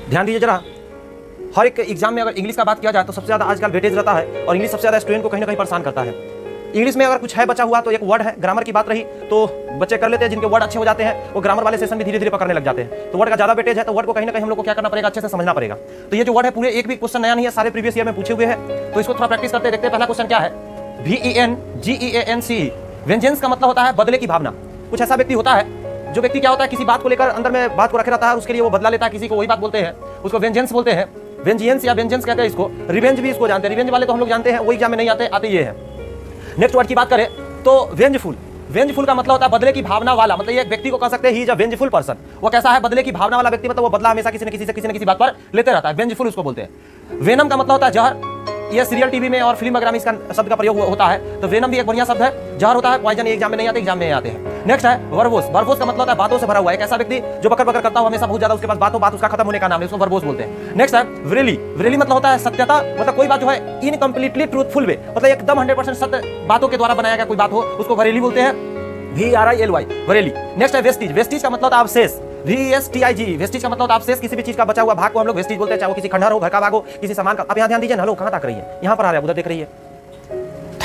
ध्यान दीजिए जरा, हर एक एग्जाम में अगर इंग्लिश का बात किया जाए तो सबसे ज़्यादा आजकल वेटेज रहता है और इंग्लिश सबसे ज़्यादा स्टूडेंट को कहीं ना कहीं परेशान करता है। इंग्लिश में अगर कुछ है बचा हुआ तो एक वर्ड है, ग्रामर की बात रही तो बच्चे कर लेते हैं, जिनके वर्ड अच्छे हो जाते हैं वो ग्रामर वाले सेशन भी धीरे धीरे पकड़ने लग जाते हैं। तो वर्ड का ज़्यादा वेटेज है तो वर्ड को कहीं ना कहीं हम लोग को क्या करना पड़ेगा, अच्छे से समझना पड़ेगा। तो ये जो वर्ड है पूरे एक भी क्वेश्चन नया नहीं है, सारे प्रीवियस ईयर में पूछे हुए हैं, तो इसको थोड़ा प्रैक्टिस करते देखते हैं। पहला क्वेश्चन क्या है, VENGEANCE। वेंजेंस का मतलब होता है बदले की भावना। कुछ ऐसा व्यक्ति होता है जो व्यक्ति क्या होता है, किसी बात को लेकर अंदर में बात को रखे रहता है, उसके लिए वो बदला लेता है, किसी को वही बात बोलते हैं, उसको वेंजेंस बोलते हैं। वेंजियंस या वेंजेंस कहते हैं इसको। रिवेंज भी इसको जानते हैं, रिवेंज वाले तो हम लोग जानते हैं, वो एग्जाम में नहीं आते ये है। नेक्स्ट वर्ड की बात करें तो वेंजफुल। वेंजफुल का मतलब होता है बदले की भावना वाला, मतलब ये व्यक्ति को कह सकते हैं he is a vengeful person. वो कैसा है, बदले की भावना वाला व्यक्ति, मतलब वो बदला हमेशा किसी न किसी बात पर लेते रहता है, वेंजफुल उसको बोलते हैं। वेनम का मतलब होता है जहर। ये सीरियल टीवी में और फिल्म वगैरह में इसका शब्द का प्रयोग होता है, तो वेनम भी एक बढ़िया शब्द है। जहर होता है, पॉइजन एग्जाम में नहीं आते, एग्जाम में आते हैं। नेक्स्ट है वर्बोस। वर्बोस का मतलब होता है बातों से भरा हुआ है, एक ऐसा व्यक्ति जो बकर बकर करता हो हमेशा, बहुत ज्यादा उसके पास बात उसका खत्म होने का नाम है, उसको वर्बोस बोलते हैं। नेक्स्ट है वरेली। वरेली मतलब होता है सत्यता, मतलब कोई बात जो है इनकम्प्लीटली ट्रूथफुल वे, मतलब एकदम 100% सत्य बातों के द्वारा बनाया गया कोई बात हो, उसको वरेली बोलते हैं, VRILY, वरेली। नेक्स्ट है वेस्टीज। वेस्टीज का मतलब होता है अवशेष, VESTIG। वेस्टीज का मतलब होता है अवशेष, किसी भी चीज का बचा हुआ भाग को हम लोग वेस्टीज बोलते हैं, चाहे वो किसी खंडहर हो, घर का भाग हो, किसी सामान का। आप यहाँ ध्यान दीजिए, हेलो कहाँ तक रही है, यहाँ पर आ रहा है, उधर देख रही है।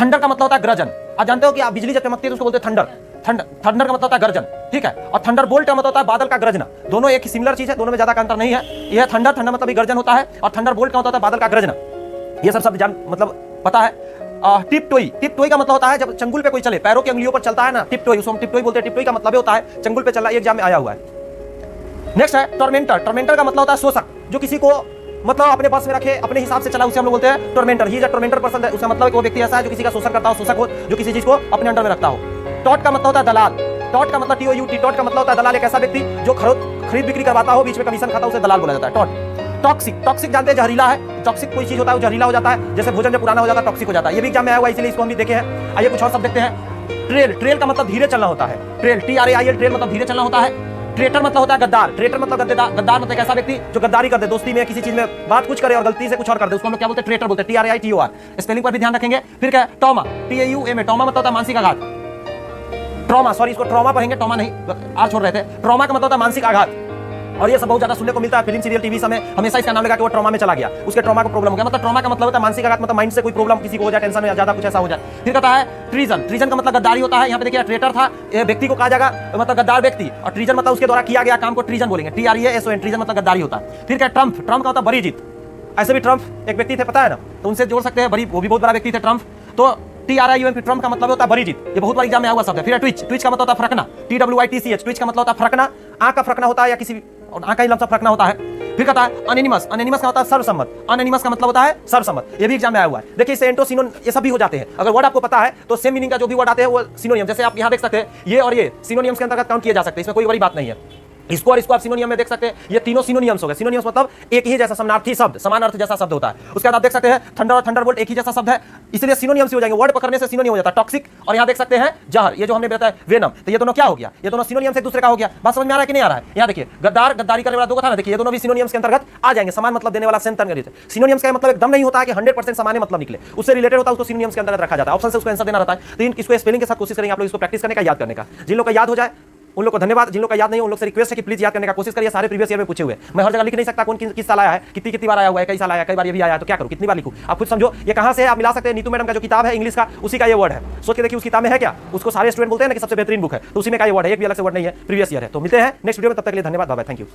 थंडर का मतलब होता है गर्जन। आप जानते हो कि आप बिजली जब चमकती है तो उसको बोलते हैं थंडर। थंडर का मतलब होता है गर्जन, ठीक है। और थंडर बोल्ट का मतलब होता है बादल का गरजना। दोनों एक सिमिलर चीज है, दोनों में ज्यादा का अंतर नहीं है। यह थंडर मतलब भी गर्जन होता है, और थंडर बोल्ट का मतलब होता है बादल का गरजना। ये सब शब्द मतलब पता है। टिप टोई। टिप टोई का मतलब होता है जब चंगुल पे कोई चले, पैरों की अंगुलियों पर चलता है ना, टिप टोई, उसको हम टिप टोई बोलते हैं। टिप टोई का मतलब होता है चंगुल पे चलना, एग्जाम में आया हुआ है। नेक्स्ट है टॉर्मेंटर। टॉर्मेंटर का मतलब होता है शोषक, जो किसी को मतलब अपने पास में रखे, अपने हिसाब से चला, उसे हम लोग बोलते हैं टॉर्मेंटर। ही टॉर्मेंटर पर्सन है, उसका मतलब वो व्यक्ति ऐसा है जो किसी का शोषण करता हो, शोषक हो, जो किसी चीज को अपने अंडर में रखता हो। टॉट का मतलब होता है दलाल। टॉट का मतलब TOUT। टॉट का मतलब होता है दलाल, एक ऐसा व्यक्ति जो खरीद बिक्री करवाता हो, बीच में कमीशन खाता हो, उसे दलाल बोला जाता है, टॉट। टॉक्सिक। टॉक्सिक जानते हैं जहरीला है। टॉक्सिक कोई चीज होता है वो जहरीला हो जाता है, जैसे भोजन जब पुराना हो जाता है टॉक्सिक हो जाता है। ये भी एग्जाम में आया हुआ, इसलिए इसको हम भी देखे हैं। आइए कुछ और शब्द देखते हैं। ट्रेल। ट्रेल का मतलब धीरे चलना होता है, ट्रेल, TRAIL, ट्रेल मतलब धीरे चलना होता है। ट्रेटर मतलब होता है गद्दार। ट्रेटर मतलब गद्दार मतलब ऐसा व्यक्ति जो गद्दारी कर दे, दोस्ती में किसी चीज में बात कुछ करे और गलती से कुछ और कर दे, उसको हम लोग क्या बोलते हैं, ट्रेटर बोलते हैं, TRAITOR। स्पेलिंग पर भी ध्यान रखेंगे। फिर क्या है, टॉमा, TAUMA। टॉमा मतलब होता है मानसिक आघात। ट्रॉमा, सॉरी इसको ट्रॉमा पढ़ेंगे, टॉमा नहीं, आर छोड़ रहे थे। ट्रॉमा का मतलब होता है मानसिक आघात, और ये सब बहुत ज्यादा सुनने को मिलता है फिल्म, सीरियल, टीवी समय हमेशा इसका नाम लगा कि वो ट्रॉमा में चला गया, उसके ट्रॉमा को प्रॉब्लम हो गया। मतलब ट्रॉमा का मतलब होता है मानसिक आघात, मतलब माइंड से कोई प्रॉब्लम किसी को हो जाए, टेंशन में ज्यादा कुछ ऐसा हो जाए। फिर कहता है ट्रीजन। ट्रीजन का मतलब गद्दारी होता है। यहाँ पे देखिए ट्रेटर था, व्यक्ति को कहा जाएगा मतलब गद्दार व्यक्ति, और ट्रीजन मतलब उसके द्वारा किया गया काम को ट्रीजन बोलेंगे, TREASON। ट्रीजन मतलब गद्दारी होता है। फिर क्या ट्रम्प। ट्रम्प का मतलब बड़ी जीत। ऐसे भी ट्रम्प एक व्यक्ति थे, पता है ना, तो उनसे जोड़ सकते हैं, बड़ी, वो भी बहुत बड़ा व्यक्ति थे ट्रम्प। तो TRIUMP, ट्रम्प का मतलब होता है बड़ी जीत, ये बहुत बार एग्जाम में आया हुआ शब्द है। फिर ट्विच। ट्विच का मतलब होता है फरकना, TWITCH। ट्विच का मतलब होता है फरकना, आंख का फरकना होता है, या किसी आंख का ही लमसम फरकना होता है। फिर कहता है अनोनिमस। अनोनिमस का होता है सर्वसम्मत। अनोनिमस का मतलब होता है सर्वसम्मत, ये भी एग्जाम में आया हुआ है। देखिए सेंटो, सिनोन, ये सब भी हो जाते हैं। अगर वर्ड आपको पता है तो सेम मीनिंग का जो भी वर्ड आते हैं वो सिनोनियम, जैसे आप यहाँ देख सकते हैं, ये और ये सिनोनियम्स के अंतर्गत काउंट किए जा सकते हैं, इसमें कोई बड़ी बात नहीं है। इसको और इसको आप सिनोनियम में देख सकते हैं, ये तीनों सिनोनियम्स हो गए। सिनोनियम्स मतलब एक ही जैसा समानार्थी शब्द, समान अर्थ जैसा शब्द होता है। उसके बाद आप देख सकते हैं थंडर और थंडरबोल्ट एक ही जैसा शब्द है, इसलिए सिनोनियम्स हो जाएंगे। वर्ड पकड़ने से सिनोनियम हो जाता है। टॉक्सिक, और यहाँ देख सकते हैं जहर, ये जो हमने बताया वेनम, तो ये दोनों क्या हो गया, ये दोनों सिनोनियम से एक दूसरे का हो गया। बात समझ में आ रहा है कि नहीं आ रहा है? यहाँ देखिए गद्दार, गद्दारी करने वाला दो था ना, देखिए ये दोनों भी सिनोनियम्स के अंतर्गत आ जाएंगे, समान मतलब देने वाला, सेम तरह से। सिनोनियम्स का मतलब एकदम नहीं होता है कि 100% समान मतलब निकले, उससे रिलेटेड होता है, उसको सिनोनियम्स के अंतर्गत रखा जाता है। ऑप्शन से उसको आंसर देना रहता है। तो इसको स्पेलिंग के साथ कोशिश करेंगे आप लोग, इसको प्रैक्टिस करने का, याद करने का। जिन लोग का याद हो जाए उन लोग को धन्यवाद, जिन लोग का याद नहीं, उन लोग से रिक्वेस्ट है कि प्लीज याद करने का कोशिश करिए। सारे प्रीवियस ईयर में पूछे हुए, मैं हर जगह लिख नहीं सकता कौन किस साल आया है, कितनी बार आया हुआ है, कई साल आया, कई बार ये भी आया है, तो क्या करूं, कितनी बार लिखूं, आप खुद समझो। ये कहां से है आप मिला सकते हैं, नीतू मैडम का जो किताब है इंग्लिश का, उसी का ये वर्ड है। सोच के देखिए उस किताब में है क्या, उसको सारे स्टूडेंट बोलते हैं ना कि सबसे बेहतरीन बुक है, तो उसी में का ये वर्ड है, एक भी अलग से वर्ड नहीं है, प्रीवियस ईयर है। तो मिलते हैं नेक्स्ट वीडियो में, तब तक के लिए धन्यवाद, बाय बाय, थैंक यू।